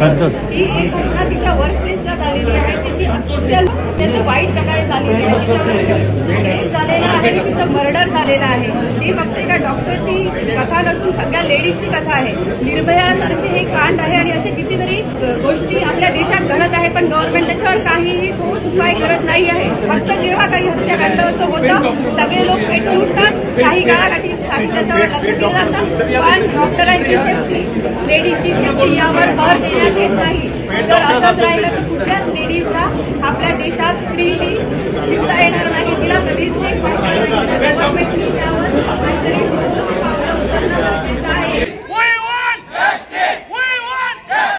ही एक घटना तिच्या वर्क प्लेसला झालेली आहे. ती अत्यंत वाईट प्रकारे झालेली आहे. झालेला आहे, तिचं मर्डर झालेला आहे. ही फक्त एका डॉक्टरची कथा नसून सगळ्या लेडीजची कथा आहे. निर्भयासारखे हे कांड आहे आणि असे कितीतरी गोष्टी आपल्या देशात घडत आहे, पण गव्हर्नमेंट त्याच्यावर काहीही ठोस उपाय करत नाही आहे. फक्त जेव्हा काही हत्याकांड असं होतं सगळे लोक पेटून उठतात, काही काळासाठी त्याच्यावर लक्ष दिलं जातं, पण डॉक्टरांची सेफ्टी, लेडीजची सेफ्टी यावर भर देण्यात येत नाही. तर असंच राहिलं तर कुठल्याच लेडीजला आपल्या देशात फ्रीली फिरता येणार नाही. तिला कधीच गव्हर्नमेंटनी